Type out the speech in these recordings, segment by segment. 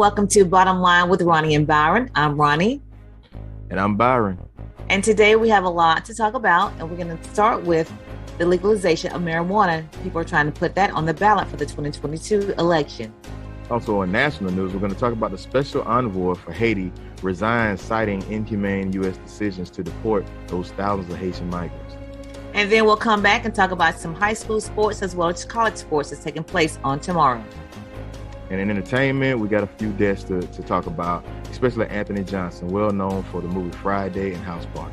welcome to Bottom Line with Ronnie and Byron. I'm Ronnie. And I'm Byron. And today we have a lot to talk about, and we're going to start with the legalization of marijuana. People are trying to put that on the ballot for the 2022 election. Also on national news, we're going to talk about the special envoy for Haiti, Resigns, citing inhumane U.S. decisions to deport those thousands of Haitian migrants. And then we'll come back and talk about some high school sports as well as college sports that's taking place on tomorrow. And in entertainment, we got a few deaths to talk about, especially Anthony Johnson, well known for the movie Friday and House Party.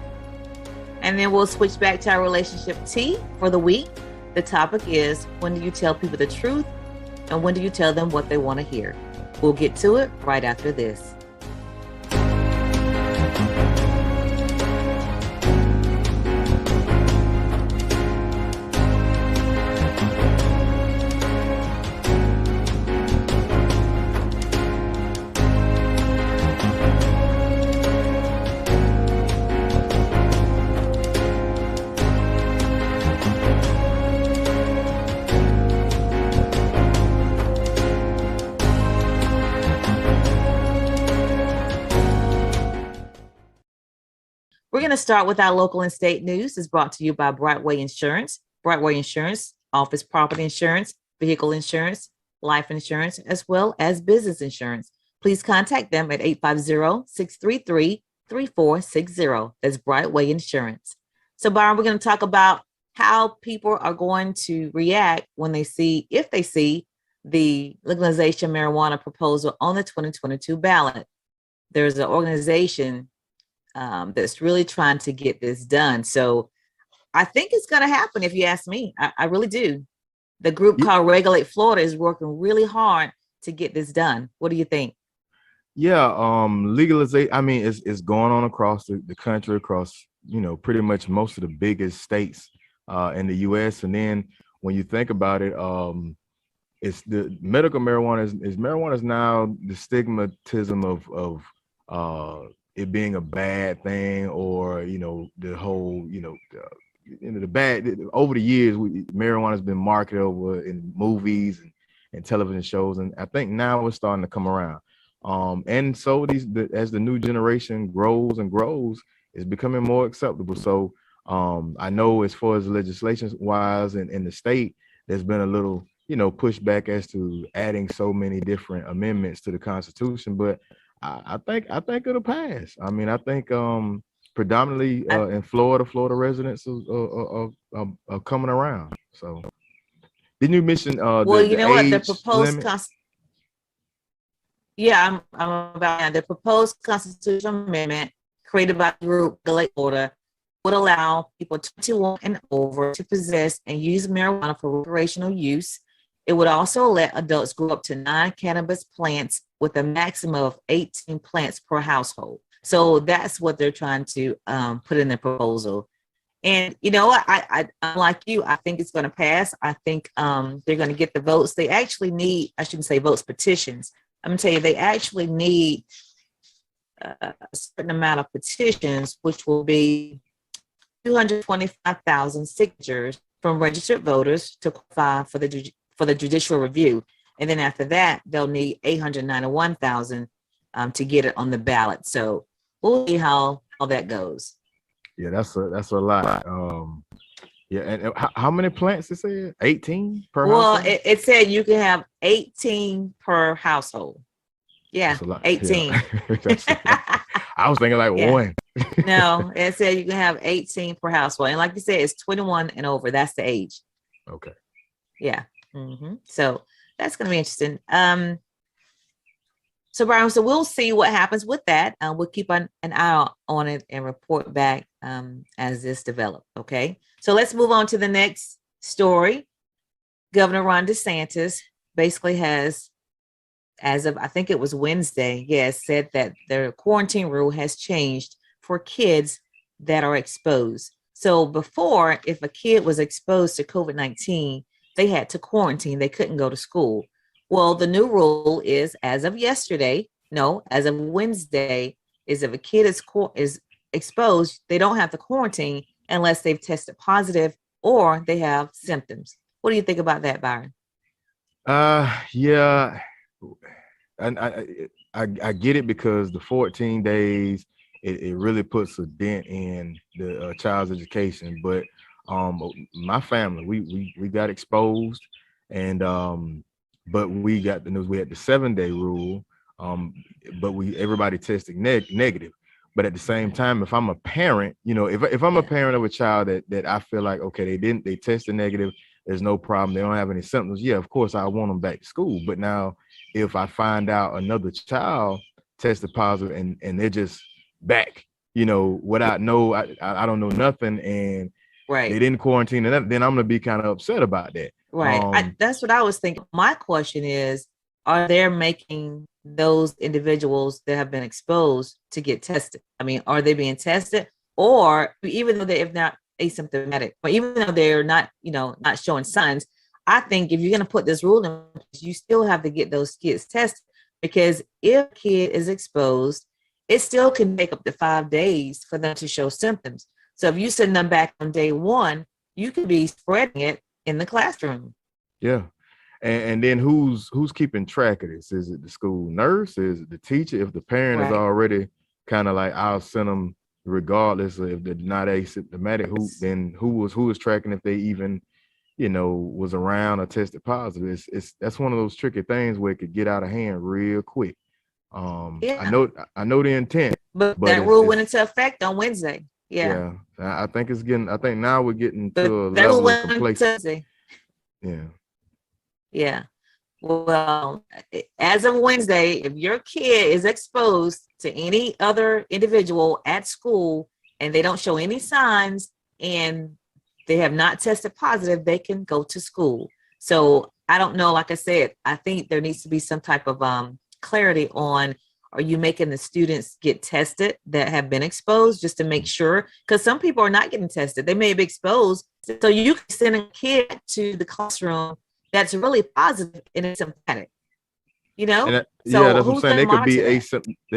And then we'll switch back to our relationship tea for the week. The topic is, when do you tell people the truth and when do you tell them what they want to hear? We'll get to it right after this. We're going to start with our local and state news. It's brought to you by Brightway Insurance. Brightway Insurance offers property insurance, vehicle insurance, life insurance, as well as business insurance. Please contact them at 850-633-3460. That's Brightway Insurance. So, Byron, we're going to talk about how people are going to react when they see, if they see the legalization marijuana proposal on the 2022 ballot. There's an organization that's really trying to get this done. So I think it's going to happen, if you ask me. I really do. The group called Regulate Florida is working really hard to get this done. What do you think? Yeah, legalization, I mean, it's going on across the country, across, pretty much most of the biggest states in the U.S. And then when you think about it, it's the medical marijuana is now the stigmatism of it being a bad thing, or the whole the bad. Over the years, marijuana has been marketed over in movies and television shows, and I think now it's starting to come around. And so as the new generation grows and grows, it's becoming more acceptable. So I know as far as legislation wise in the state, there's been a little pushback as to adding so many different amendments to the Constitution, but I think it'll pass. I mean, I think predominantly in Florida residents are coming around. So didn't you mention the proposed I'm about the proposed constitutional amendment created by the group Regulate Florida would allow people 21 and over to possess and use marijuana for recreational use. It would also let adults grow up to 9 cannabis plants with a maximum of 18 plants per household. So that's what they're trying to put in the proposal. And, I'm like you, I think it's going to pass. I think they're going to get the votes. They actually need, I shouldn't say votes, petitions. I'm going to tell you, they actually need a certain amount of petitions, which will be 225,000 signatures from registered voters to qualify for the judicial review. And then after that, they'll need 891,000 to get it on the ballot. So we'll see how that goes. Yeah, that's a lot. And how many plants it said? 18 per household? Well, it said you can have 18 per household. Yeah, 18. Yeah. I was thinking one. No, it said you can have 18 per household. And like you said, it's 21 and over. That's the age. Okay. Yeah. Mm-hmm. So that's going to be interesting. So Brian, so we'll see what happens with that. We'll keep an eye out on it and report back as this develops. Okay. So let's move on to the next story. Governor Ron DeSantis basically has, as of, I think it was Wednesday, said that their quarantine rule has changed for kids that are exposed. So before, if a kid was exposed to COVID-19, they had to quarantine. They couldn't go to school. Well, the new rule is, as of Wednesday, is if a kid is exposed, they don't have to quarantine unless they've tested positive or they have symptoms. What do you think about that, Byron? Yeah. and I get it, because the 14 days, it really puts a dent in the child's education. But my family, we got exposed, and but we got the news. We had the 7-day rule, um, but everybody tested negative. But at the same time, if I'm a parent, if I'm a parent of a child that I feel like, okay, they tested negative, there's no problem, they don't have any symptoms. Yeah, of course I want them back to school. But now, if I find out another child tested positive and they're just back, without I don't know nothing, and they didn't quarantine, and then I'm gonna be kind of upset about that. Right. That's what I was thinking. My question is, are they making those individuals that have been exposed to get tested? I mean, are they being tested? Or even though they have not asymptomatic, or even though they're not, not showing signs, I think if you're going to put this rule in, you still have to get those kids tested, because if a kid is exposed, it still can take up to 5 days for them to show symptoms. So if you send them back on day one, you could be spreading it in the classroom. Yeah. And then who's keeping track of this? Is it the school nurse? Is it the teacher? If the parent is already kind of like, I'll send them regardless of if they're not asymptomatic, who was tracking if they even, was around or tested positive? That's one of those tricky things where it could get out of hand real quick. I know the intent, but that rule went into effect on Wednesday. Yeah. I think now we're getting to a level of complexity. Yeah. Well, as of Wednesday, if your kid is exposed to any other individual at school and they don't show any signs and they have not tested positive, they can go to school. So I don't know. Like I said, I think there needs to be some type of clarity on, are you making the students get tested that have been exposed, just to make sure? Because some people are not getting tested. They may be exposed. So you can send a kid to the classroom that's really positive and asymptomatic. So that's what I'm saying. They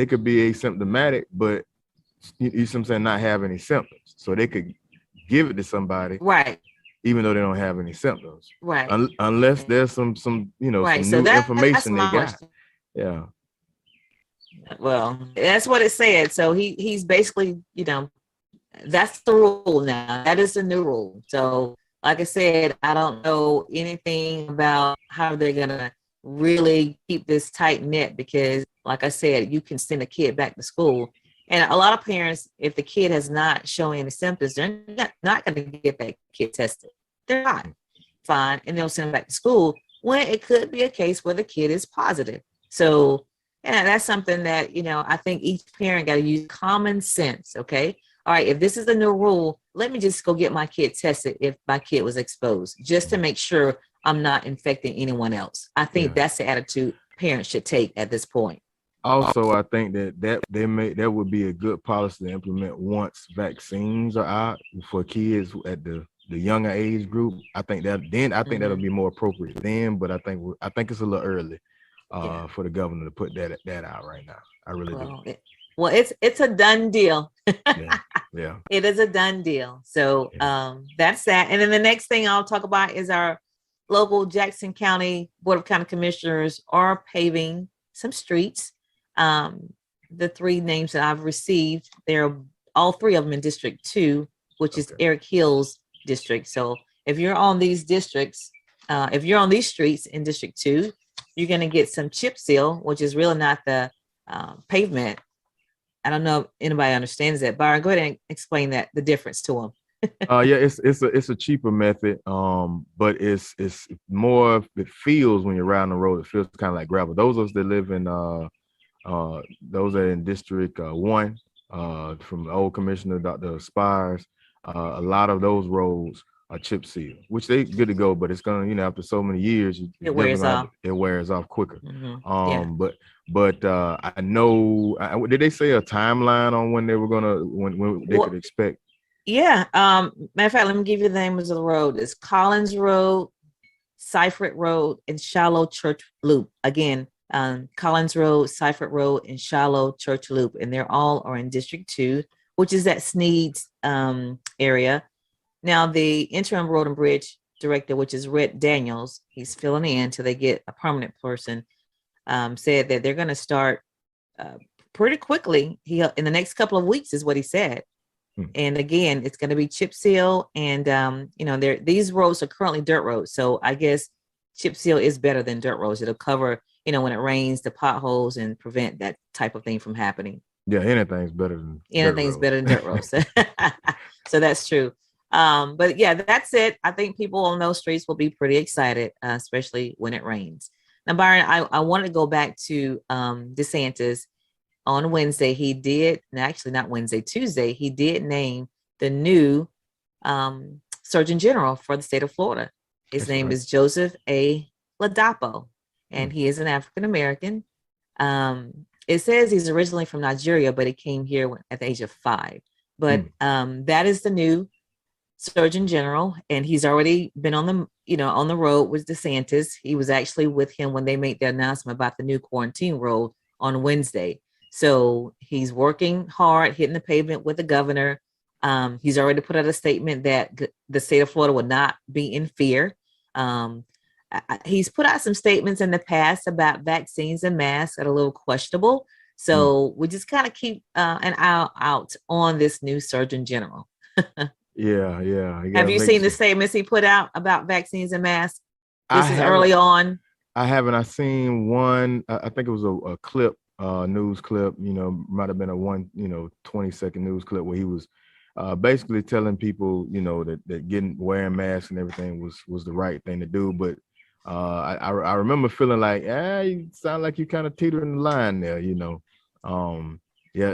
could be asymptomatic, but you see what I'm saying, not have any symptoms. So they could give it to somebody, right, even though they don't have any symptoms, right, unless there's some some new information they got. Question. Yeah. Well, that's what it said. So he's basically, that's the rule now. That is the new rule. So like I said, I don't know anything about how they're going to really keep this tight knit, because like I said, you can send a kid back to school. And a lot of parents, if the kid has not shown any symptoms, they're not going to get that kid tested. They're not fine. And they'll send them back to school when it could be a case where the kid is positive. So that's something that, I think each parent got to use common sense. Okay. All right, if this is the new rule, let me just go get my kid tested if my kid was exposed, just to make sure I'm not infecting anyone else. I think that's the attitude parents should take at this point. Also, I think that would be a good policy to implement once vaccines are out for kids at the younger age group. I think that'll be more appropriate then, but I think it's a little early for the governor to put that out right now. I really do. Well, it's a done deal. Yeah. It is a done deal. So that's that. And then the next thing I'll talk about is our local Jackson County Board of County Commissioners are paving some streets. The 3 names that I've received, they're all 3 of them in District 2, which is Eric Hill's district. So if you're on these districts, if you're on these streets in District 2, you're going to get some chip seal, which is really not the pavement. I don't know if anybody understands that. Byron, go ahead and explain the difference to them. It's a cheaper method, but it's more, it feels when you're riding the road, it feels kind of like gravel. Those of us that live in those are in District 1, from the old commissioner, Dr. Spires, a lot of those roads are chip seal, which they good to go, but it's gonna, after so many years, it wears off quicker. Mm-hmm. But I know, did they say a timeline on when they were when they could expect? Yeah. Matter of fact, let me give you the names of the road. It's Collins Road, Seifert Road, and Shallow Church Loop. Again, Collins Road, Seifert Road, and Shallow Church Loop, and they're all are in District 2, which is that Sneed's area. Now, the interim road and bridge director, which is Rhett Daniels, he's filling in till they get a permanent person. said that they're going to start pretty quickly. In the next couple of weeks is what he said. And again, it's going to be chip seal, and these roads are currently dirt roads, so I guess chip seal is better than dirt roads. It'll cover, when it rains, the potholes and prevent that type of thing from happening. Yeah, anything's better than dirt roads. So that's true. But yeah, that's it. I think people on those streets will be pretty excited, especially when it rains. Now, Byron, I wanted to go back to DeSantis. On Wednesday, he did, actually not Wednesday, Tuesday, he did name the new Surgeon General for the state of Florida. His name is Joseph A. Ladapo, and he is an African American. It says he's originally from Nigeria, but he came here at the age of 5. But that is the new Surgeon General, and he's already been on the road with DeSantis. He was actually with him when they made the announcement about the new quarantine rule on Wednesday. So he's working hard, hitting the pavement with the governor. He's already put out a statement that the state of Florida will not be in fear. He's put out some statements in the past about vaccines and masks that are a little questionable. So we just kind of keep an eye out on this new Surgeon General. Yeah. Have you seen the statements he put out about vaccines and masks? This is early on. I haven't. I seen one. I think it was a clip. News clip, might have been a 20-second news clip where he was basically telling people, that wearing masks and everything was the right thing to do. But I remember feeling like, you sound like you kind of teetering the line there, Yeah,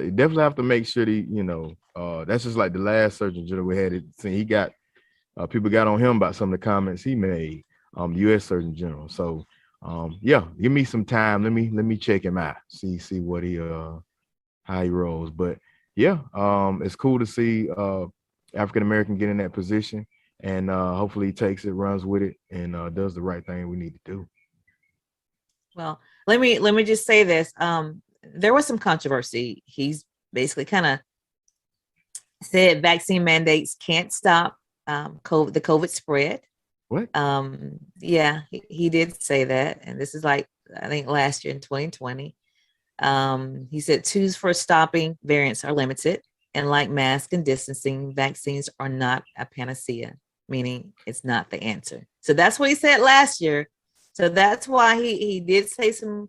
you definitely have to make sure that's just like the last Surgeon General we had. He got people got on him about some of the comments he made, the U.S. Surgeon General. So. Give me some time. Let me check him out. See what how he rolls. But yeah, it's cool to see African American get in that position, and hopefully he takes it, runs with it, and does the right thing we need to do. Well, let me just say this. There was some controversy. He's basically kind of said vaccine mandates can't stop the COVID spread. What? Yeah, he did say that, and this is like, I think last year in 2020. He said tools for stopping variants are limited, and like mask and distancing, vaccines are not a panacea, meaning it's not the answer. So that's what he said last year. So that's why he did say some,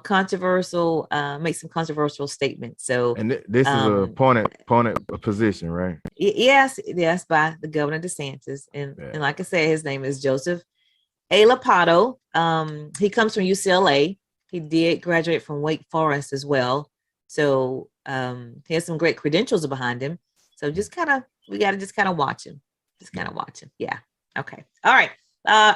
controversial, make some controversial statements. So, and this is a pointed position, right? Yes, by the Governor DeSantis, and like I said, his name is Joseph A. Ladapo. He comes from UCLA. He did graduate from Wake Forest as well. So he has some great credentials behind him. So we got to just kind of watch him. Yeah. Okay. All right.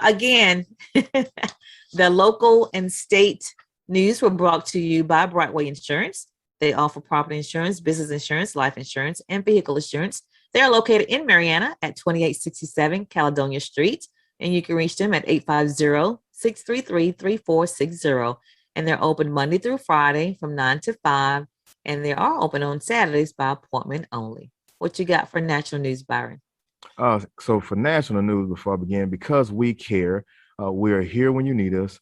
Again, the local and state news were brought to you by Brightway Insurance. They offer property insurance, business insurance, life insurance, and vehicle insurance. They are located in Marianna at 2867 Caledonia Street, and you can reach them at 850-633-3460. And they're open Monday through Friday from 9 to 5, and they are open on Saturdays by appointment only. What you got for national news, Byron? So for national news, before I begin, because we care, we are here when you need us.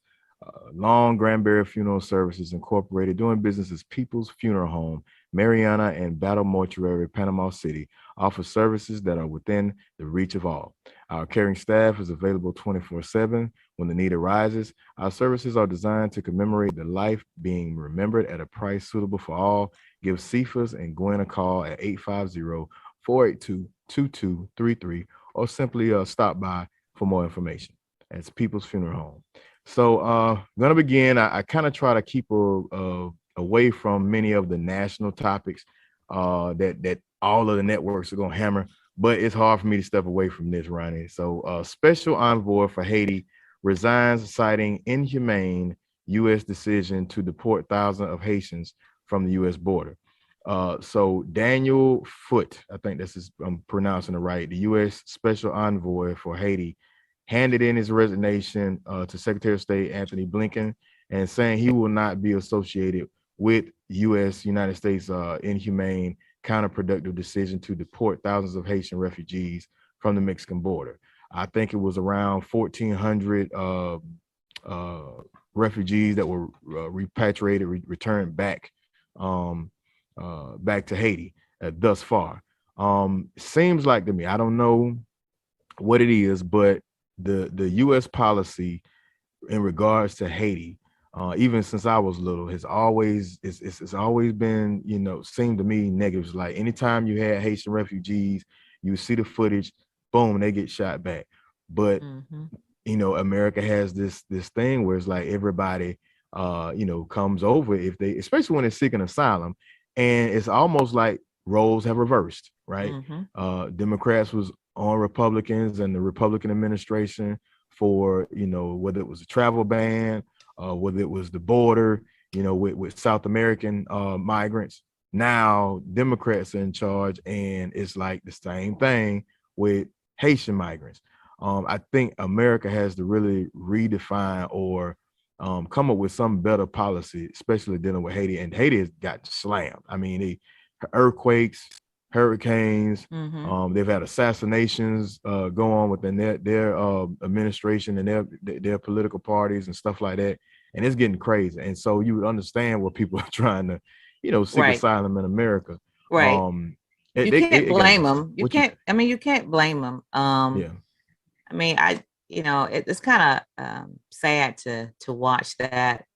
Long Granbury Funeral Services Incorporated, doing business as People's Funeral Home, Marianna and Battle Mortuary, Panama City, offers services that are within the reach of all. Our caring staff is available 24/7 when the need arises. Our services are designed to commemorate the life being remembered at a price suitable for all. Give Cephas and Gwen a call at 850-482-2233 or simply stop by for more information. That's People's Funeral Home. So gonna begin. I kind of try to keep away from many of the national topics that all of the networks are gonna hammer, but it's hard for me to step away from this, Ronnie. So Special Envoy for Haiti resigns, citing inhumane U.S. decision to deport thousands of Haitians from the U.S. border. So Daniel Foote, I think I'm pronouncing it right, the U.S. Special Envoy for Haiti, handed in his resignation to Secretary of State Anthony Blinken, and saying he will not be associated with United States inhumane, counterproductive decision to deport thousands of Haitian refugees from the Mexican border. I think it was around 1,400 refugees that were repatriated, returned back back to Haiti thus far. Seems like to me, I don't know what it is, but the U.S. policy in regards to Haiti, even since I was little, has always it's always been, you know, seemed to me negative. It's like anytime you had Haitian refugees, you see the footage, boom, they get shot back. But you know, America has this thing where it's like everybody you know, comes over if they, especially when they're seeking asylum, and it's almost like roles have reversed, right? Democrats was on Republicans and the Republican administration for, you know, whether it was a travel ban, whether it was the border, you know, with South American migrants. Now Democrats are in charge, and it's like the same thing with Haitian migrants. I think America has to really redefine or come up with some better policy, especially dealing with Haiti. And Haiti has got slammed. I mean, earthquakes, hurricanes. They've had assassinations go on within their administration and their political parties and stuff like that. And it's getting crazy. And so you would understand what people are trying to, you know, seek asylum in America. Right. You can't blame them. You can't. I mean, you can't blame them. Yeah. I mean, you know, it's kind of sad to watch that.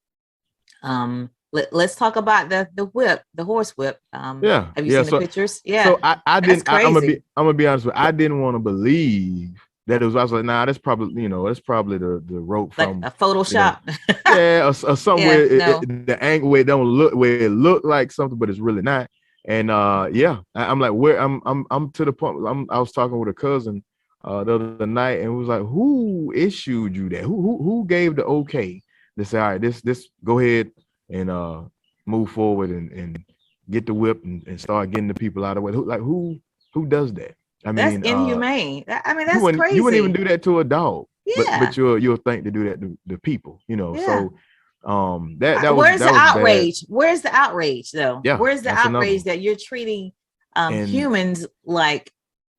Let's talk about the whip, the horse whip. Yeah. Have you seen the pictures? Yeah. So I didn't. I'm gonna be honest with you. I didn't want to believe that it was. I was like, nah, that's probably, you know, that's probably the rope from like a Photoshop. You know, yeah, or somewhere the angle where it don't look, where it looked like something, but it's really not. And yeah, I'm like, where I'm to the point. I was talking with a cousin the other night, and it was like, who issued you that? Who gave the okay to say, all right, this go ahead and move forward and get the whip and start getting the people out of the way. Who does that? I mean, that's inhumane. I mean, that's crazy. You wouldn't even do that to a dog. Yeah. But you'll think to do that to the people, you know. Yeah. So where's the outrage? Bad. Where's the outrage though? Yeah, where's the outrage that you're treating humans like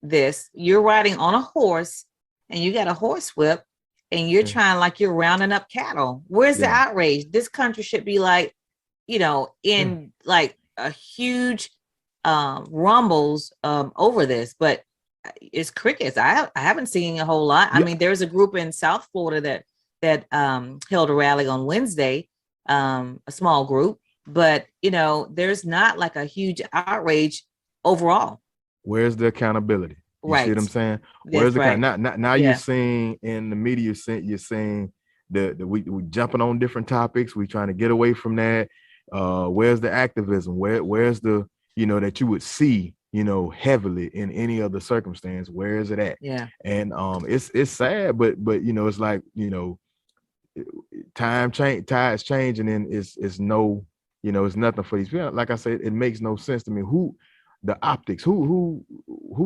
this? You're riding on a horse and you got a horse whip and you're trying like you're rounding up cattle. Where's the outrage? This country should be like, you know, in like a huge rumbles over this, but it's crickets. I haven't seen a whole lot. I mean, there's a group in South Florida that held a rally on Wednesday, a small group, but you know, there's not like a huge outrage overall. Where's the accountability? You see what I'm saying? Where's the now you're seeing in the media, you're saying that we jumping on different topics. We trying to get away from that. Where's the activism? Where's the, you know, that you would see, you know, heavily in any other circumstance? Where is it at? Yeah. And it's sad, but you know, it's like, you know, tides change, and then it's no, you know, it's nothing for these people. Like I said, it makes no sense to me. Who the optics? Who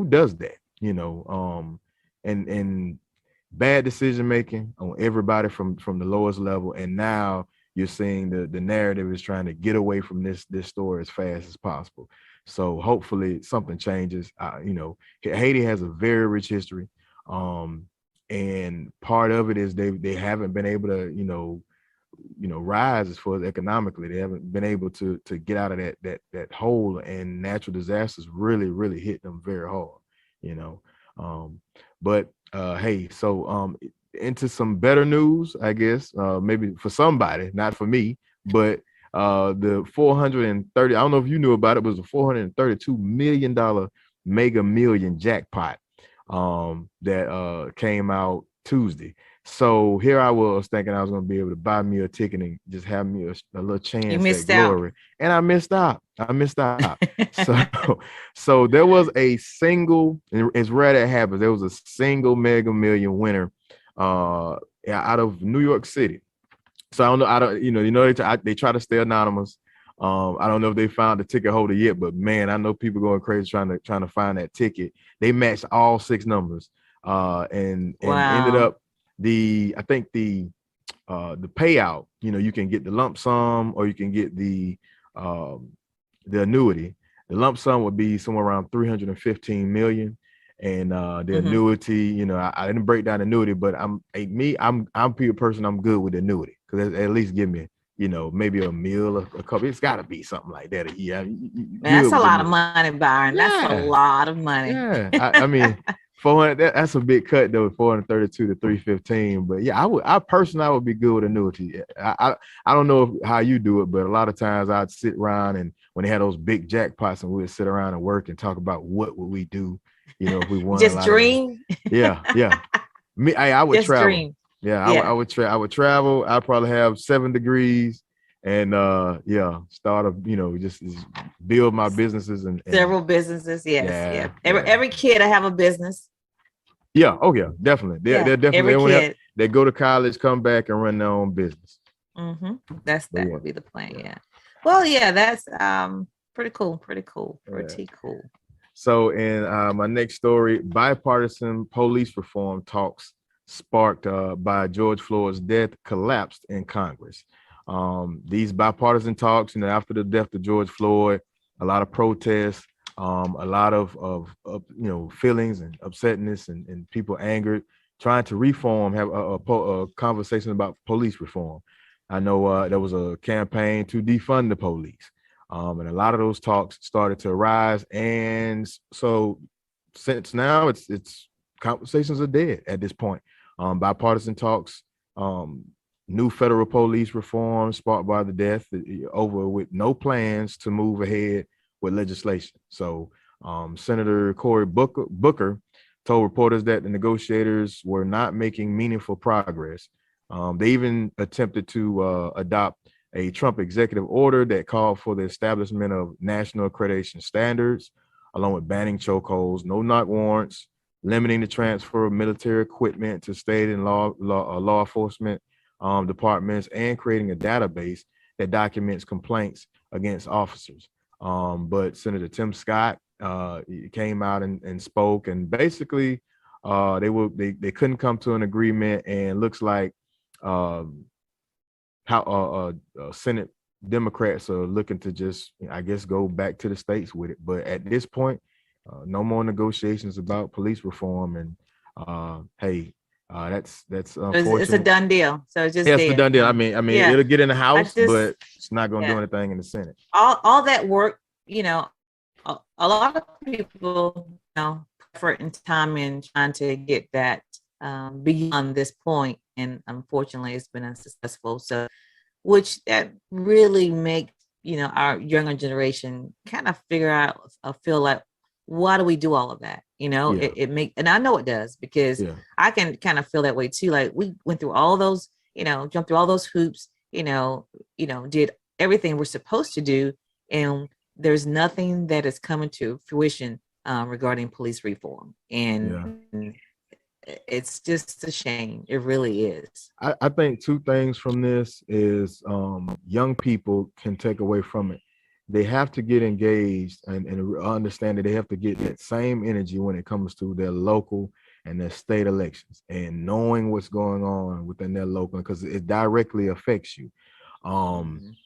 does that? You know, and bad decision making on everybody from the lowest level. And now you're seeing the narrative is trying to get away from this story as fast as possible. So hopefully something changes. You know, Haiti has a very rich history. And part of it is they haven't been able to, you know, rise as far as economically. They haven't been able to get out of that hole, and natural disasters really hit them very hard, you know. But hey, so into some better news, I guess, maybe for somebody, not for me, but the 430, I don't know if you knew about it, was a $432 million Mega Million jackpot that came out Tuesday. So here I was thinking I was going to be able to buy me a ticket and just have me a little chance at glory. And I missed out. So there was a single, it's rare that happens. There was a single Mega Million winner out of New York City. So I don't, they try to stay anonymous. I don't know if they found the ticket holder yet, but man, I know people going crazy trying to find that ticket. They matched all 6 numbers, and ended up I think the payout. You know, you can get the lump sum or you can get the annuity. The lump sum would be somewhere around 315 million, and the annuity. You know, I didn't break down annuity, but I'm a person. I'm good with annuity could at least give me, maybe a meal, a couple. It's got to be something like that a year. Man, that's a lot of money, Byron. Yeah. That's a lot of money. Yeah, I mean, 400. That's a big cut though. 432 to 315. But yeah, I personally would be good with annuity. I don't know how you do it, but a lot of times I'd sit around and when they had those big jackpots and we'd sit around and work and talk about what would we do, if we won. Just dream. Yeah. I would just travel. Dream. Yeah, I would travel. I'd probably have 7 degrees and start just build my businesses and several businesses. Yes. Every kid I have a business. Yeah. Oh yeah, definitely. They're definitely every kid. They go to college, come back and run their own business. Mm-hmm. That would be the plan. Yeah. Well, yeah, that's pretty cool. Pretty cool. So in my next story, bipartisan police reform talks sparked by George Floyd's death collapsed in Congress. These bipartisan talks, after the death of George Floyd, a lot of protests, a lot of feelings and upsetness and people angered, trying to reform, have a conversation about police reform. I know there was a campaign to defund the police, and a lot of those talks started to arise. And so since now, it's conversations are dead at this point. Bipartisan talks, new federal police reform sparked by the death over with no plans to move ahead with legislation. So Senator Cory Booker told reporters that the negotiators were not making meaningful progress. They even attempted to adopt a Trump executive order that called for the establishment of national accreditation standards, along with banning chokeholds, no knock warrants, limiting the transfer of military equipment to state and law enforcement departments, and creating a database that documents complaints against officers. But Senator Tim Scott came out and spoke, and basically they couldn't come to an agreement, and looks like Senate Democrats are looking to just, I guess, go back to the states with it. But at this point, no more negotiations about police reform, and that's unfortunate. It's a done deal. So it's just it's a done deal. I mean, it'll get in the House, but it's not going to do anything in the Senate. All that work, a lot of people, effort and time in trying to get that beyond this point, and unfortunately, it's been unsuccessful. So, which that really makes our younger generation kind of figure out, feel like, why do we do all of that? It make, and I know it does, because I can kind of feel that way too. Like, we went through all those, jumped through all those hoops, did everything we're supposed to do, and there's nothing that is coming to fruition regarding police reform, and it's just a shame. It really is. I think 2 things from this is young people can take away from it. They have to get engaged and understand that they have to get that same energy when it comes to their local and their state elections, and knowing what's going on within their local, because it directly affects you.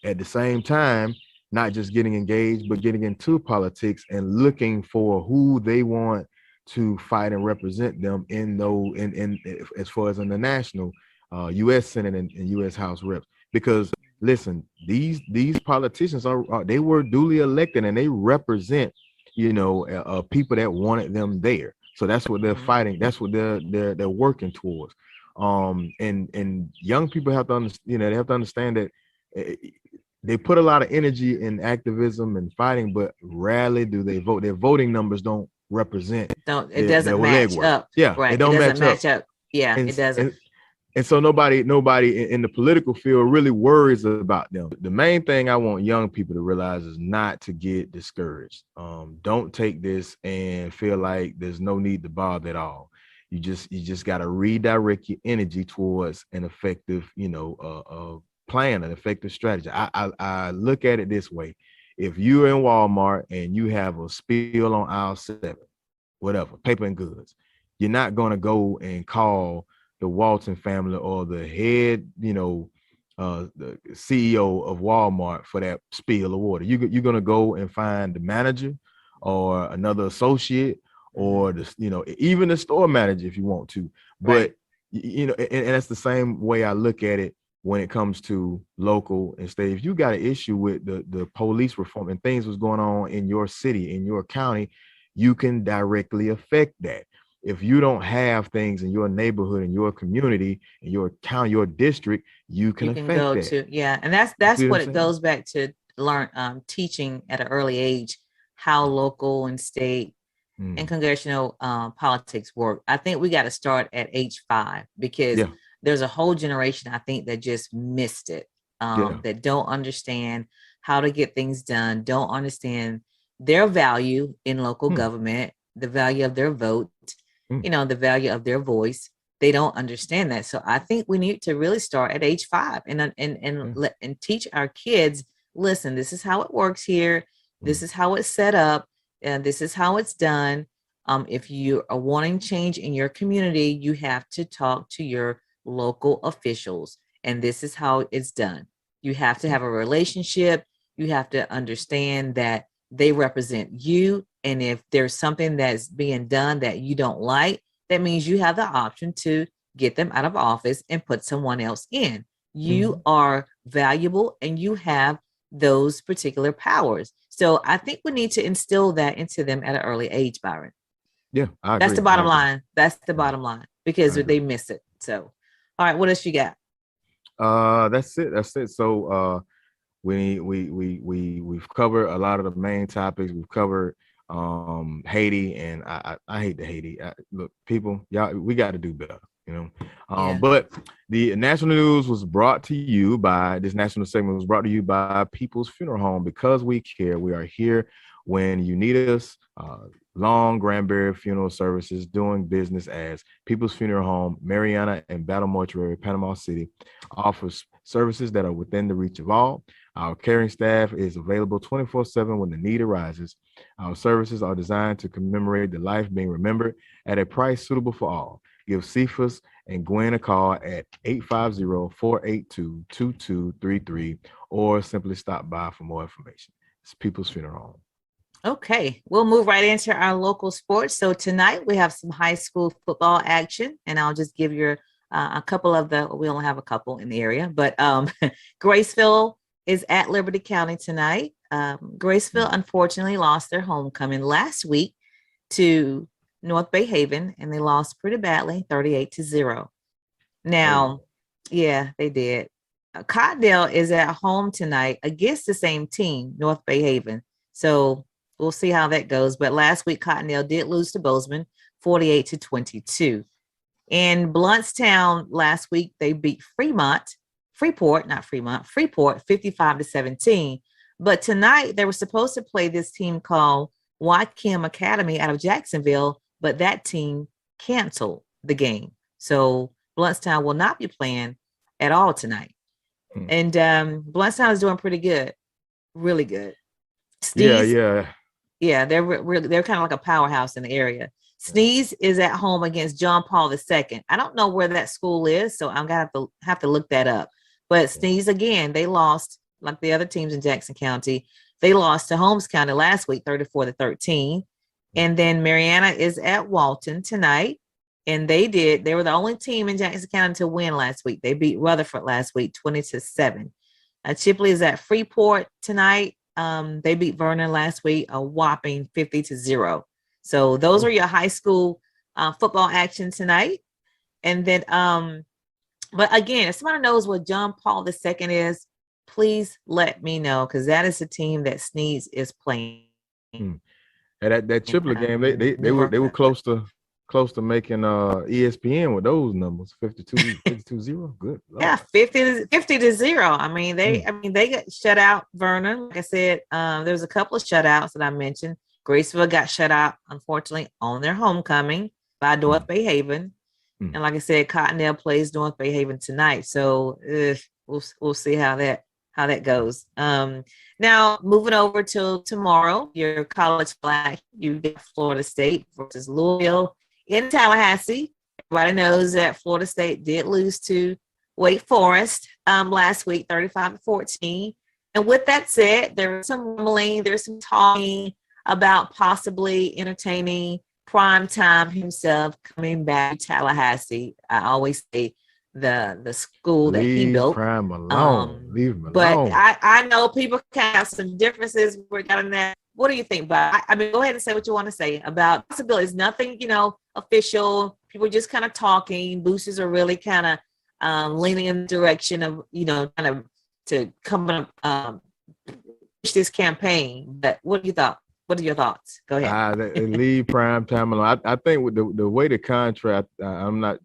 At the same time, not just getting engaged, but getting into politics and looking for who they want to fight and represent them in as far as in the national U.S. Senate and U.S. House reps. Because listen, these politicians they were duly elected, and they represent people that wanted them there. So that's what they're fighting. That's what they're working towards. And young people have to understand. They have to understand that they put a lot of energy in activism and fighting, but rarely do they vote. Their voting numbers don't represent. It doesn't match up. Yeah, right. It don't match up. Yeah, it doesn't. And so nobody in the political field really worries about them. The main thing I want young people to realize is not to get discouraged. Don't take this and feel like there's no need to bother at all. You just got to redirect your energy towards an effective, plan, an effective strategy. I look at it this way. If you're in Walmart and you have a spill on aisle 7, whatever, paper and goods, you're not going to go and call the Walton family or the head, the CEO of Walmart for that spill of water. You're going to go and find the manager or another associate, or even the store manager if you want to. But, and that's the same way I look at it when it comes to local and state. If you got an issue with the police reform and things was going on in your city, in your county, you can directly affect that. If you don't have things in your neighborhood, in your community, in your county, your district, you can affect go that. to, yeah. And that's what it goes back to, learn teaching at an early age how local and state and congressional politics work. I think we got to start at age 5 because there's a whole generation, I think, that just missed it, that don't understand how to get things done, don't understand their value in local government, the value of their vote, the value of their voice. They don't understand that. So I think we need to really start at age 5 and teach our kids, listen, this is how it works here. This is how it's set up. And this is how it's done. If you are wanting change in your community, you have to talk to your local officials. And this is how it's done. You have to have a relationship. You have to understand that they represent you. And if there's something that's being done that you don't like, that means you have the option to get them out of office and put someone else in. You are valuable and you have those particular powers. So I think we need to instill that into them at an early age, Byron. Yeah, I agree. That's the bottom line. That's the bottom line because they miss it. So, all right, what else you got? That's it. So we've covered a lot of the main topics. We've covered Haiti, and I hate the Haiti. Look, people, y'all, we got to do better. But the national news was brought to you by this national segment was brought to you by People's Funeral Home. Because we care, we are here when you need us. Long Granbury Funeral Services, doing business as People's Funeral Home, Mariana and Battle Mortuary, Panama City, offers services that are within the reach of all. Our caring staff is available 24/7 when the need arises. Our services are designed to commemorate the life being remembered at a price suitable for all. Give Cephas and Gwen a call at 850-482-2233 or simply stop by for more information. It's People's Funeral Home. Okay, we'll move right into our local sports. So tonight we have some high school football action, and I'll just give you a couple of we only have a couple in the area, but Graceville is at Liberty County tonight. Graceville unfortunately lost their homecoming last week to North Bay Haven, and they lost pretty badly, 38-0. Now, yeah, they did. Cottondale is at home tonight against the same team, North Bay Haven. So we'll see how that goes. But last week, Cottondale did lose to Bozeman, 48-22. In Bluntstown last week, they beat Freeport, 55-17. But tonight, they were supposed to play this team called Whatcom Academy out of Jacksonville, but that team canceled the game. So Bluntstown will not be playing at all tonight. And Bluntstown is doing pretty good, really good. Sneeze, yeah, they're kind of like a powerhouse in the area. Sneeze is at home against John Paul II. I don't know where that school is, so I'm gonna have to look that up. But Sneeze, again, they lost like the other teams in Jackson County. They lost to Holmes County last week, 34-13. And then Mariana is at Walton tonight. And they were the only team in Jackson County to win last week. They beat Rutherford last week, 20-7. Chipley is at Freeport tonight. They beat Vernon last week, a whopping 50-0. So those are your high school football action tonight. And then, but again, if somebody knows what John Paul II is, please let me know, because that is the team that Sneeze is playing. And that Triplet game, they were close to making ESPN with those numbers, 52-0. Good Lord. Yeah, 50-0. I mean, they got shut out. Vernon, like I said, there's a couple of shutouts that I mentioned. Graceville got shut out, unfortunately, on their homecoming by North Bay Haven. And like I said, Cottondale plays North Bay Haven tonight. So we'll see how that goes. Now, moving over to tomorrow, your college flag, you get Florida State versus Louisville in Tallahassee. Everybody knows that Florida State did lose to Wake Forest last week, 35-14. And with that said, there was some rumbling, there's some talking about possibly entertaining Primetime himself coming back to Tallahassee. I always say the school that he Leave built. crime alone. Leave him But alone. I know people can have some differences regarding that. What do you think? But I mean, go ahead and say what you want to say about possibilities. Nothing, official. People just kind of talking. Boosters are really kind of leaning in the direction of, kind of to come up push this campaign. But what do you thought? What are your thoughts? Go ahead. They leave prime time alone. I think with the way the contract, I'm not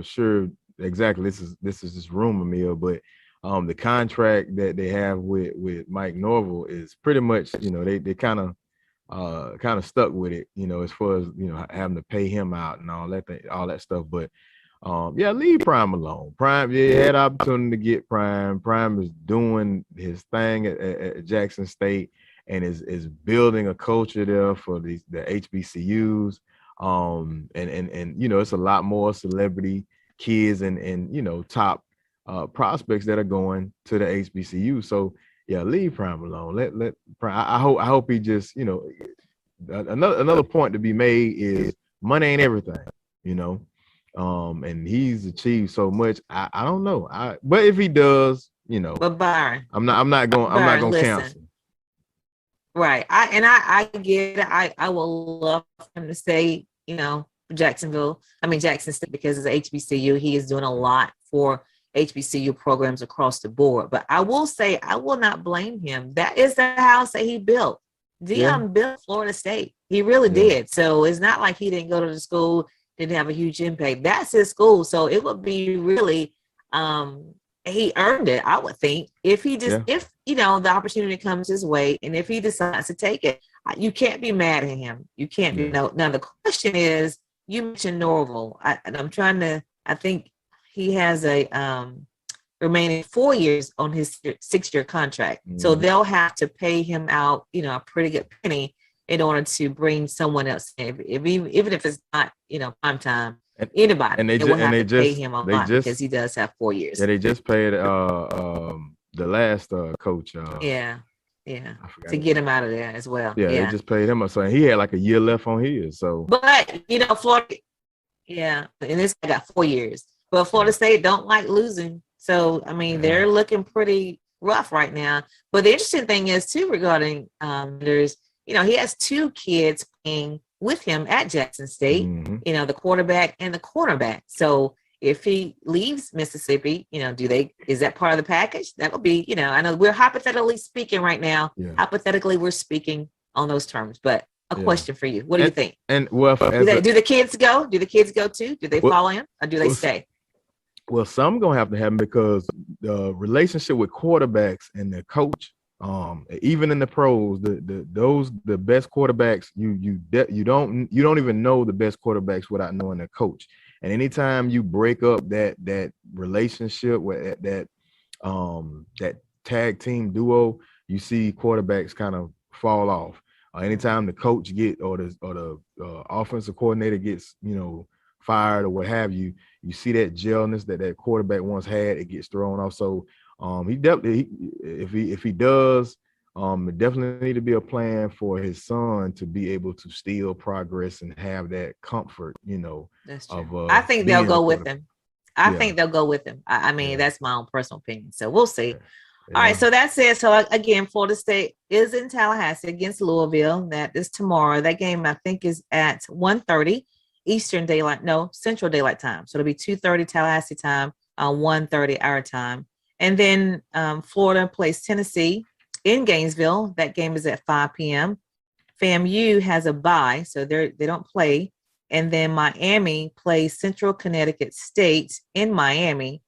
sure exactly. This is just rumor mill, but the contract that they have with Mike Norville is pretty much they kind of stuck with it, as far as having to pay him out and all that stuff. But leave Prime alone. Prime, had opportunity to get Prime. Prime is doing his thing at Jackson State and is building a culture there for the HBCUs. And it's a lot more celebrity kids and top prospects that are going to the HBCU. So leave Prime alone. Let Prime. I hope he just another point to be made is money ain't everything. And he's achieved so much. I don't know. But if he does, But Byron, I'm not going to cancel. Right. I get it. I will love him to say, Jackson State, because it's HBCU. He is doing a lot for HBCU programs across the board. But I will say, I will not blame him. That is the house that he built. Dion built Florida State. He really did. So it's not like he didn't go to the school, didn't have a huge impact. That's his school. So it would be really, he earned it, I would think. If he just, if the opportunity comes his way, and if he decides to take it, you can't be mad at him. You can't be. Now the question is, you mentioned Norville. I think he has a remaining 4 years on his 6-year contract. Mm-hmm. So they'll have to pay him out, a pretty good penny in order to bring someone else in. Even if it's not, prime time, anybody, and they will have to pay him a lot because he does have 4 years. Yeah, they just paid the last coach. To get him out of there as well. Yeah, they just paid him. So he had like a year left on his. So, but Florida, and this guy got 4 years. But Florida State don't like losing. So, they're looking pretty rough right now. But the interesting thing is, too, regarding he has 2 kids playing with him at Jackson State, the quarterback and the cornerback. So if he leaves Mississippi, is that part of the package? That would be, I know we're hypothetically speaking right now. Yeah. Hypothetically, we're speaking on those terms. But a question for you. What do you think? And do the kids go? Do the kids go too? Do they follow him or do they stay? Well, some going to have to happen because the relationship with quarterbacks and the coach, even in the pros, the best quarterbacks, you don't even know the best quarterbacks without knowing their coach. And anytime you break up that relationship with that tag team duo, you see quarterbacks kind of fall off. Anytime the coach or the offensive coordinator gets fired or what have you, you see that gelness that quarterback once had, it gets thrown off. So he definitely, if he does, it definitely need to be a plan for his son to be able to still progress and have that comfort, That's true. I think they'll go with him. I think they'll go with him. That's my own personal opinion. So we'll see. Yeah. All right. So that's it. So again, Florida State is in Tallahassee against Louisville. That is tomorrow. That game, I think, is at 1:30 Central Daylight Time. So it'll be 2:30 Tallahassee time, 1:30 our time. And then Florida plays Tennessee in Gainesville. That game is at 5 p.m. FAMU has a bye, so they don't play. And then Miami plays Central Connecticut State in Miami.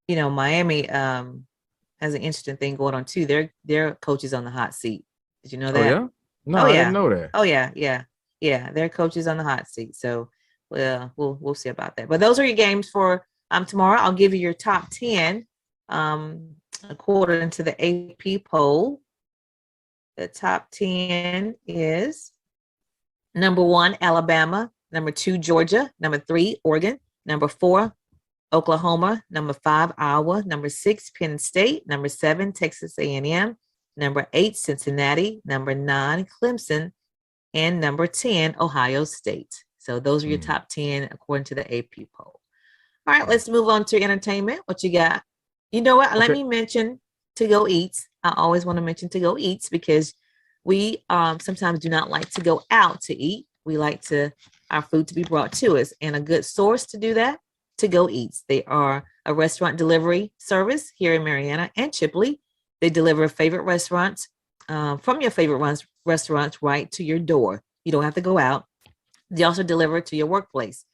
Miami has an interesting thing going on too. Their coach is on the hot seat. Did you know that? Oh, yeah? No, I didn't know that. Oh yeah. Their coach is on the hot seat. So we'll see about that. But those are your games for tomorrow. I'll give you your top 10 according to the AP poll. The top 10 is number 1, Alabama, number 2, Georgia, number 3, Oregon, number 4, Oklahoma, number 5, Iowa, number 6, Penn State, number 7, Texas A&M, number 8, Cincinnati, number 9, Clemson, and number 10, Ohio State. So those are your top 10 according to the AP poll. All right, let's move on to entertainment. What you got? You know what? Let me mention To Go Eats. I always want to mention To Go Eats because we sometimes do not like to go out to eat. We like our food to be brought to us. And a good source to do that, To Go Eats. They are a restaurant delivery service here in Marianna and Chipley. They deliver favorite restaurants from your favorite restaurants right to your door. You don't have to go out. They also deliver to your workplace.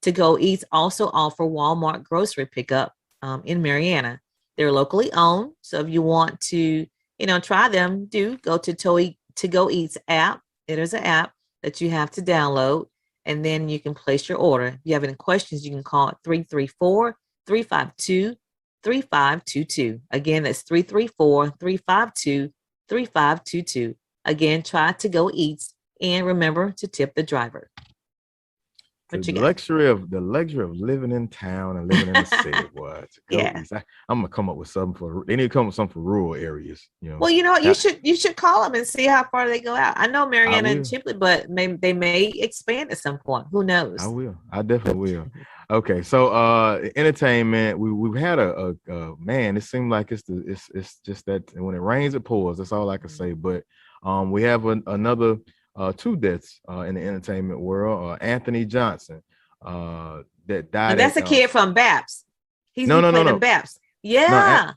To Go Eats also offer Walmart grocery pickup in Marianna. They're locally owned. So if you want to, try them, do go to To Go Eats app. It is an app that you have to download, and then you can place your order. If you have any questions, you can call 334-352-3522. Again, that's 334-352-3522. Again, try To Go Eats, and remember to tip the driver. The luxury of living in town and living in the city, boy. I'm gonna come up with something they need to come up with something for rural areas. Well, you should call them and see how far they go out. I know Marianna and Chipley, but they may expand at some point. Who knows? I will. I definitely will. Okay, so entertainment. We've had a man. It seems like it's just that when it rains, it pours. That's all I can say. But we have another. 2 deaths in the entertainment world. Anthony Johnson, that died. And that's a kid from Baps. He's no. Baps. Yeah,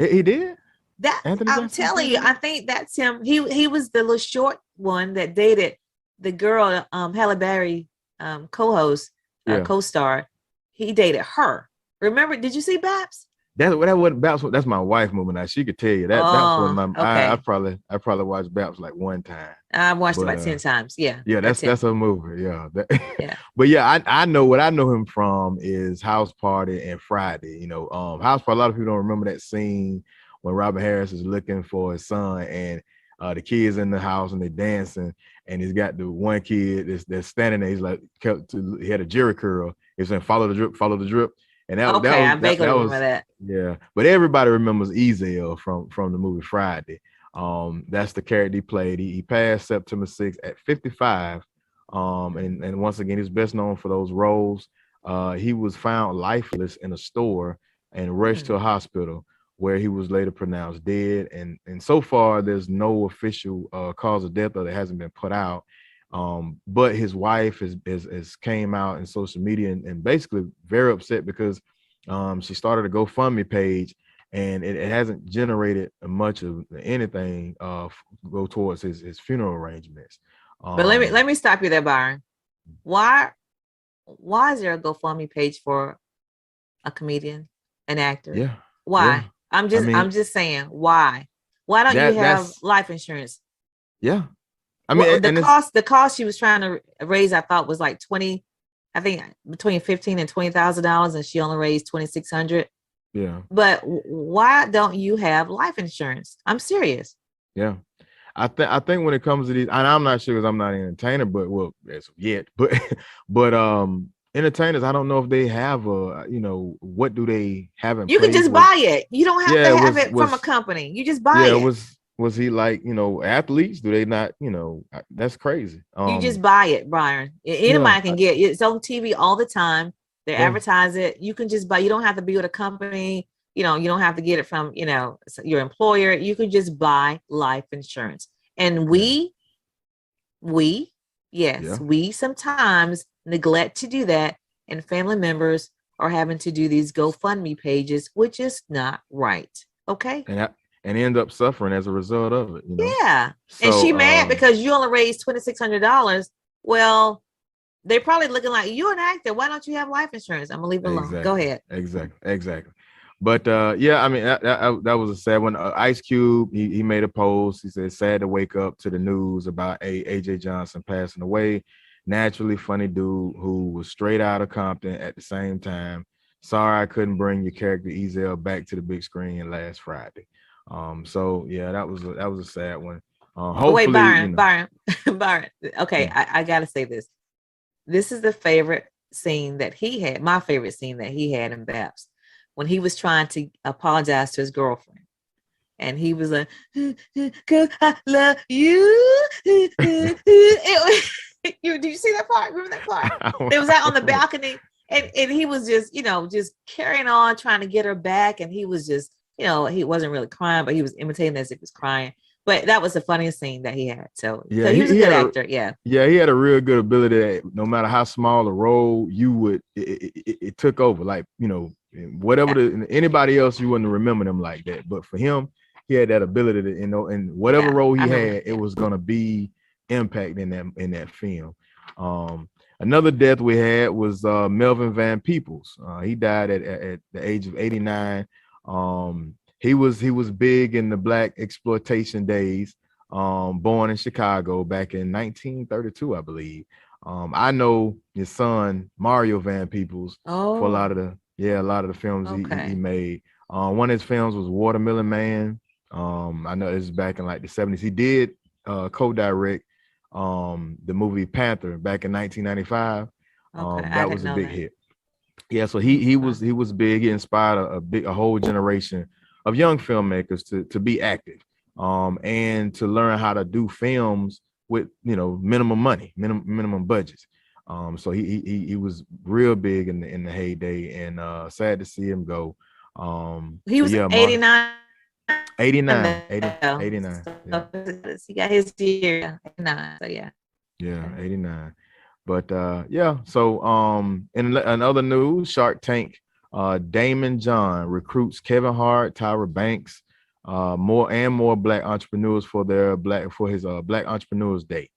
no, he did. That Anthony I'm Johnson telling you, I think that's him. He was the little short one that dated the girl, Halle Berry, co-host, co-star. He dated her. Remember? Did you see Baps? That wasn't Baps. That's my wife moving out. She could tell you that. That was my. Okay. I probably watched Baps like 1 time. I watched it about 10 times. Yeah. Yeah, that's a movie. Yeah. But yeah, I know what I know him from is House Party and Friday. House Party. A lot of people don't remember that scene when Robert Harris is looking for his son and the kids in the house and they're dancing and he's got the one kid that's standing there. He's like, he had a jerry curl. He's saying, follow the drip, follow the drip. And I vaguely remember that. Yeah, but everybody remembers Ezel from the movie Friday. That's the character he played. He passed September 6th at 55. And once again, he's best known for those roles. He was found lifeless in a store and rushed to a hospital where he was later pronounced dead. And so far, there's no official cause of death that hasn't been put out. But his wife has came out in social media and basically very upset because she started a GoFundMe page and it hasn't generated much of anything go towards his funeral arrangements. But let me stop you there, Byron. Why is there a GoFundMe page for a comedian, an actor? Yeah. Why? Yeah. I'm just saying, why? Why don't you have life insurance? Yeah. The cost she was trying to raise, I thought, was like between $15,000 and $20,000, and she only raised $2,600. Yeah. But why don't you have life insurance? I'm serious. Yeah. I think when it comes to these, and I'm not sure because I'm not an entertainer, but as of yet, but entertainers, I don't know if they have what do they have in place? You can just buy it. You don't have to have it from a company. You just buy it. Was he like, athletes? Do they not, that's crazy. You just buy it, Brian. Anybody can get it. It's on TV all the time. They advertise it. You can just buy. You don't have to be with a company. You don't have to get it from, your employer. You can just buy life insurance. And we sometimes neglect to do that. And family members are having to do these GoFundMe pages, which is not right. Okay. And end up suffering as a result of it. Yeah. So, and she mad because you only raised $2,600. Well, they're probably looking like, you're an actor. Why don't you have life insurance? I'm gonna leave it alone. Go ahead. Exactly. But that was a sad one. Ice Cube, he made a post. He said, sad to wake up to the news about AJ Johnson passing away. Naturally funny dude who was straight out of Compton at the same time. Sorry I couldn't bring your character Ezel back to the big screen last Friday. That was a sad one. Hopefully, wait, Byron. Okay, I gotta say this. This is the favorite scene that he had. My favorite scene that he had in Baps when he was trying to apologize to his girlfriend. and he was like, "'Cause I love you." Did you see that part? Remember that part? They was out on the balcony, and he was just, just carrying on, trying to get her back, and he was just, he wasn't really crying, but he was imitating as if he was crying. But that was the funniest scene that he had. So Yeah, he was a good actor. Yeah. Yeah, he had a real good ability that no matter how small a role you would, it took over. Like, whatever anybody else, you wouldn't remember them like that. But for him, he had that ability to, and whatever role he had, it was gonna be impact in that film. Another death we had was Melvin Van Peoples. He died at the age of 89. He was big in the Black exploitation days. Born in Chicago back in 1932, I believe. I know his son Mario Van Peoples for a lot of the films he made. One of his films was Watermelon Man. I know this is back in like the 70s. He did co-direct the movie Panther back in 1995. That was a big hit. Yeah, so he was big. He inspired a whole generation of young filmmakers to be active, and to learn how to do films with minimum money, minimum budgets. So he was real big in the heyday, and sad to see him go. He was 89. 89. So he got his year 89. So yeah. Yeah, 89. But so in other news, Shark Tank, Damon John recruits Kevin Hart, Tyra Banks, more Black entrepreneurs for his Black Entrepreneurs Day.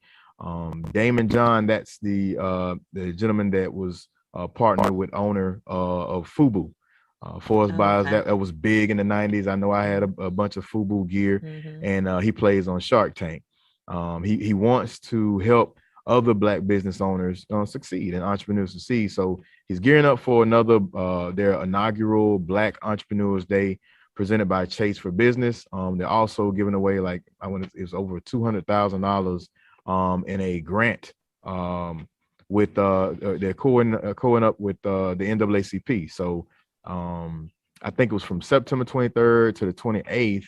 Damon John, that's the gentleman that was partnered with owner of FUBU. Forrest Biles, that was big in the 90s. I know I had a bunch of FUBU gear, and he plays on Shark Tank. He wants to help other Black business owners succeed and entrepreneurs succeed. So he's gearing up for another their inaugural Black Entrepreneurs Day presented by Chase for Business. They're also giving away it was over $200,000 in a grant with they're coing up with the NAACP. So I think it was from September 23rd to the 28th.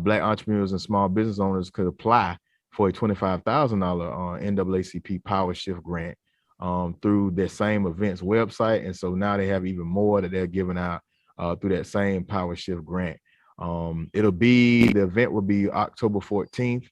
Black entrepreneurs and small business owners could apply for a $25,000 NAACP Power Shift grant through their same events website. And so now they have even more that they're giving out through that same Power Shift grant. The event will be October 14th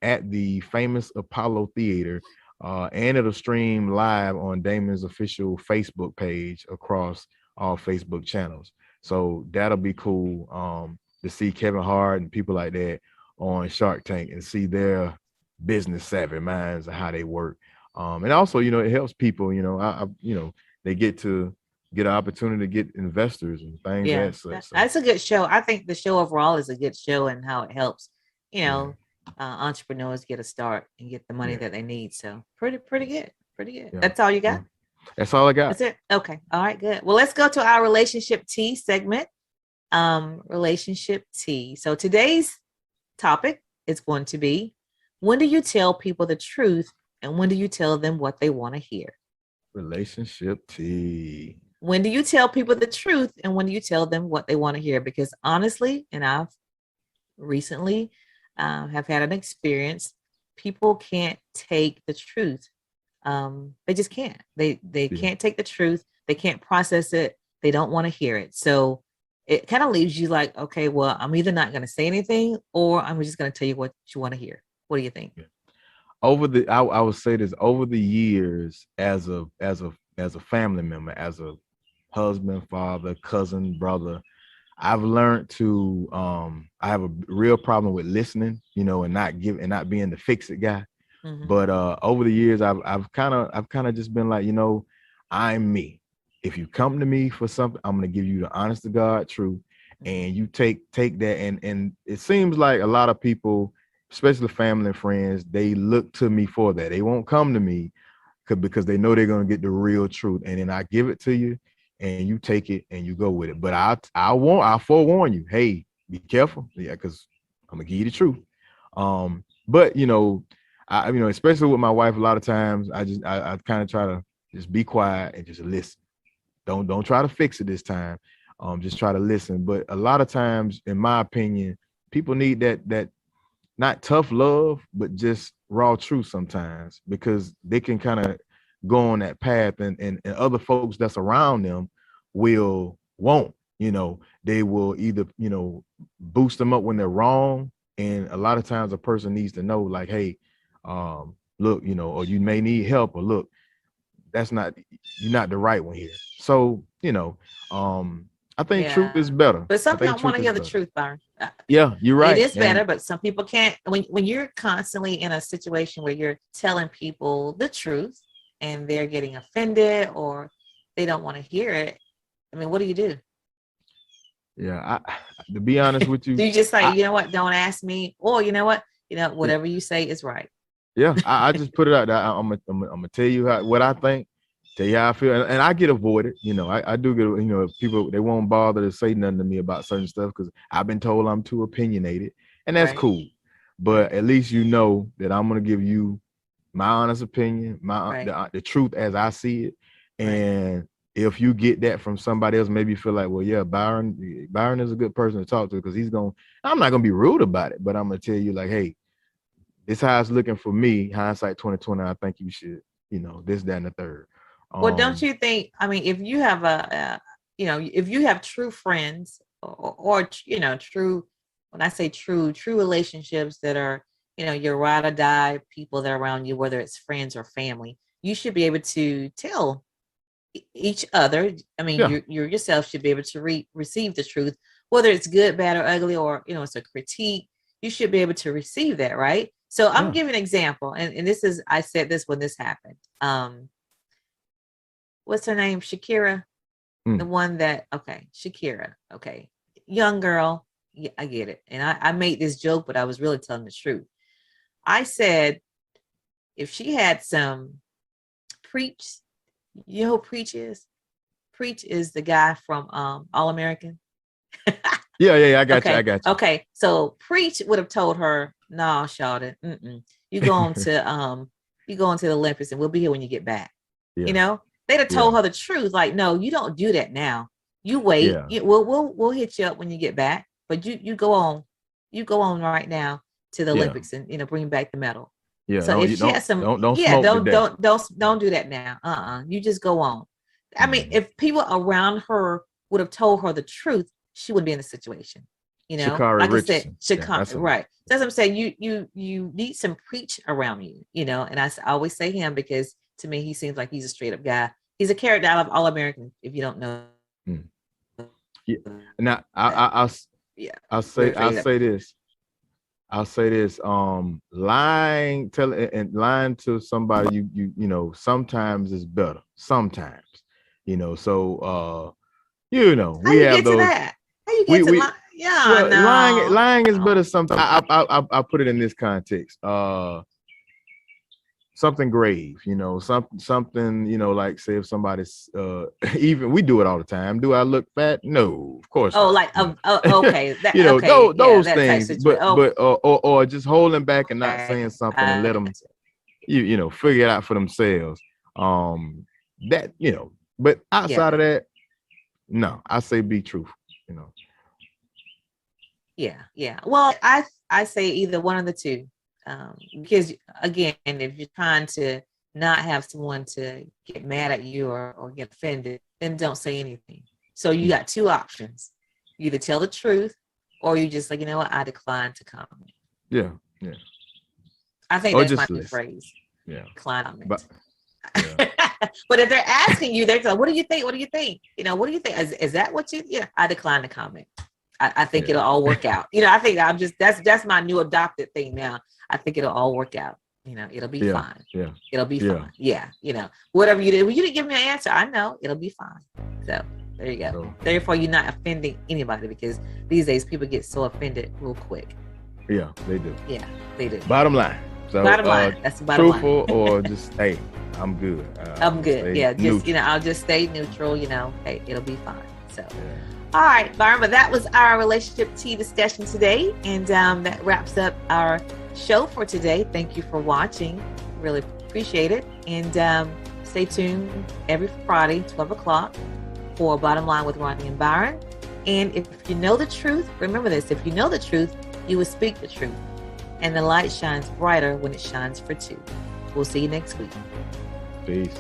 at the famous Apollo Theater, and it'll stream live on Damon's official Facebook page across all Facebook channels. So that'll be cool to see Kevin Hart and people like that on Shark Tank and see their business savvy minds and how they work. And also, it helps people, they get an opportunity to get investors and things. Yeah, that's a good show. I think the show overall is a good show, and how it helps, entrepreneurs get a start and get the money that they need. So pretty good. Yeah. That's all you got? That's all I got. That's it. Okay. All right, good. Well, let's go to our relationship tea segment. Relationship tea. So today's topic is going to be, when do you tell people the truth and when do you tell them what they want to hear? Relationship tea. When do you tell people the truth and when do you tell them what they want to hear? Because honestly, and I've recently have had an experience, people can't take the truth. They just can't. They can't take the truth. They can't process it. They don't want to hear it. So it kind of leaves you like, okay, well, I'm either not going to say anything or I'm just going to tell you what you want to hear. What do you think? I would say this, over the years, as a family member, as a husband, father, cousin, brother, I've learned to I have a real problem with listening, and not being the fix it guy. But over the years, I've kind of just been like, I'm me. If you come to me for something, I'm gonna give you the honest to God truth, and you take that. And it seems like a lot of people, especially family and friends, they look to me for that. They won't come to me because they know they're gonna get the real truth, and then I give it to you, and you take it and you go with it. But I'll forewarn you, hey, be careful, because I'm gonna give you the truth. But I especially with my wife, a lot of times I kind of try to just be quiet and just listen. Don't try to fix it this time. Just try to listen. But a lot of times, in my opinion, people need that not tough love, but just raw truth sometimes, because they can kind of go on that path, and other folks that's around them won't, they will either, boost them up when they're wrong. And a lot of times a person needs to know, like, hey, look, or you may need help, or look, you're not the right one here. So, I think truth is better. But some people don't want to hear the truth, Byron. Yeah, you're right. It is better, but some people can't. When you're constantly in a situation where you're telling people the truth and they're getting offended or they don't want to hear it, I mean, what do you do? Yeah, to be honest with you, do you just say, you know what, don't ask me, or you know what, whatever you say is right? Yeah, I just put it out there. I'm gonna tell you what I think, tell you how I feel, and I get avoided. I do get, people, they won't bother to say nothing to me about certain stuff because I've been told I'm too opinionated, and that's cool. But at least that I'm gonna give you my honest opinion, the truth as I see it, and if you get that from somebody else, maybe you feel like, well, yeah, Byron is a good person to talk to, because I'm not gonna be rude about it, but I'm gonna tell you, like, hey, this how it's looking for me. Hindsight 2020. I think you should, this, that, and the third. Well, don't you think? I mean, if you have if you have true friends or true, when I say true relationships that are, your ride or die people that are around you, whether it's friends or family, you should be able to tell each other. I mean, you yourself should be able to receive the truth, whether it's good, bad, or ugly, or it's a critique. You should be able to receive that, right? So I'm giving an example, and this is, I said this when this happened. What's her name? Shakira, the one that Shakira, young girl. Yeah, I get it, and I made this joke, but I was really telling the truth. I said, if she had some Preach. You know who Preach is? Preach is the guy from All American. Yeah, I got you. Okay, so Preach would have told her, "No, Shawty, you go on to the Olympics, and we'll be here when you get back." Yeah. They'd have told her the truth, like, "No, you don't do that now. You wait. Yeah. We'll hit you up when you get back, but you go on right now to the Olympics and bring back the medal." Yeah. So if she has some, don't do that now. You just go on. I mean, if people around her would have told her the truth, she wouldn't be in the situation. Like I said, Chicago, right? That's what I'm saying. You need some Preach around you. And I always say him because to me he seems like he's a straight up guy. He's a character out of All American. If you don't know. Yeah. Now I'll say this. I'll say this, lying to somebody, you sometimes is better. Sometimes, so, we have those. How you get to lie? Yeah, no. Lying is better sometimes. I put it in this context. Something grave, something, like say if somebody's, even we do it all the time. Do I look fat? No, of course. Oh, not. Okay. Those things, but or just holding back and not saying something and let them, figure it out for themselves. But outside of that, no, I say be truthful, Yeah. Well, I say either one of the two. Because again, if you're trying to not have someone to get mad at you or get offended, then don't say anything. So you got two options: you either tell the truth, or you just like, you know what, I decline to comment. Yeah. I think that's my new phrase. Yeah, decline. But if they're asking you, they're like, "What do you think? What do you think? What do you think? Is that what you?" Yeah, I decline to comment. I think it'll all work out. I think that's my new adopted thing now. I think it'll all work out. It'll be fine. Yeah. It'll be fine. Yeah. Whatever you did. Well, you didn't give me an answer. I know it'll be fine. So there you go. So, therefore, you're not offending anybody, because these days people get so offended real quick. Yeah, they do. Yeah, they do. Bottom line. So bottom line. That's the bottom line. Truthful or just, hey, I'm good. I'm good. Yeah. Just, I'll just stay neutral, hey, it'll be fine. So. Yeah. All right, Byron, but that was our relationship tea discussion today. And that wraps up our show for today. Thank you for watching. Really appreciate it. And stay tuned every Friday, 12 o'clock for Bottom Line with Ronnie and Byron. And if you know the truth, remember this: if you know the truth, You will speak the truth, and the light shines brighter when it shines for two. We'll see you next week. Peace.